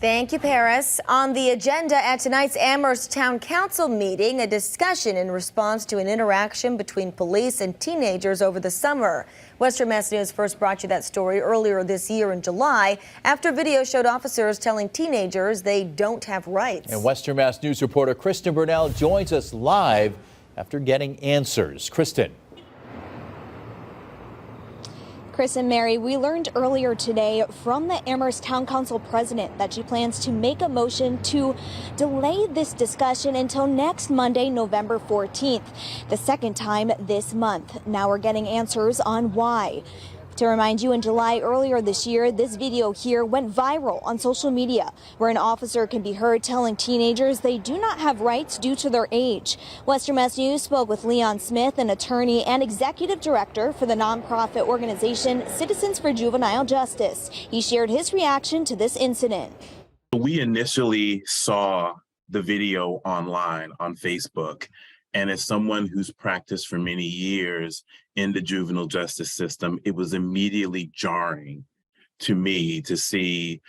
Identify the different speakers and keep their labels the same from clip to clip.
Speaker 1: Thank you, Paris. On the agenda at tonight's Amherst Town Council meeting, a discussion in response to an interaction between police and teenagers over the summer. Western Mass News first brought you that story earlier this year in July after video showed officers telling teenagers they don't have rights.
Speaker 2: And Western Mass News reporter Kristen Burnell joins us live after getting answers. Kristen.
Speaker 3: Chris and Mary, we learned earlier today from the Amherst Town Council president that she plans to make a motion to delay this discussion until next Monday, November 14th, the second time this month. Now we're getting answers on why. To remind you, in July earlier this year, this video here went viral on social media, where an officer can be heard telling teenagers they do not have rights due to their age. Western Mass News spoke with Leon Smith, an attorney and executive director for the nonprofit organization Citizens for Juvenile Justice. He shared his reaction to this incident.
Speaker 4: We initially saw the video online on Facebook. And as someone who's practiced for many years in the juvenile justice system, it was immediately jarring to me to see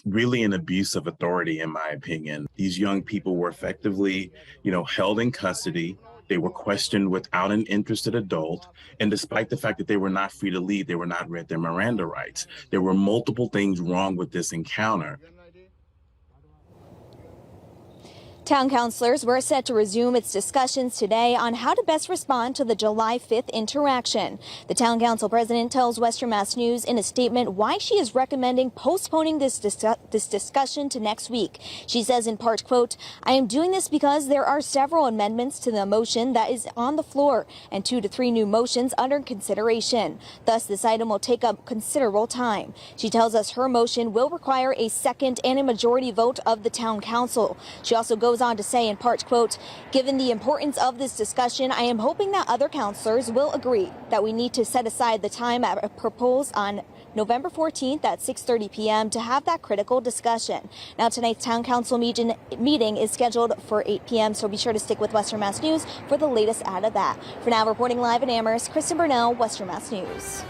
Speaker 4: really an abuse of authority, in my opinion. These young people were effectively, held in custody. They were questioned without an interested adult. And despite the fact that they were not free to leave, they were not read their Miranda rights. There were multiple things wrong with this encounter.
Speaker 3: Town councilors were set to resume its discussions today on how to best respond to the July 5th interaction. The town council president tells Western Mass News in a statement why she is recommending postponing this discussion to next week. She says in part, quote, "I am doing this because there are several amendments to the motion that is on the floor and 2 to 3 new motions under consideration. Thus, this item will take up considerable time." She tells us her motion will require a second and a majority vote of the town council. She also goes on to say in part, quote, "Given the importance of this discussion, I am hoping that other councilors will agree that we need to set aside the time proposed on November 14th at 6:30 p.m. to have that critical discussion." Now, tonight's town council meeting is scheduled for 8 p.m., so be sure to stick with Western Mass News for the latest out of that. For now, reporting live in Amherst, Kristen Burnell, Western Mass News.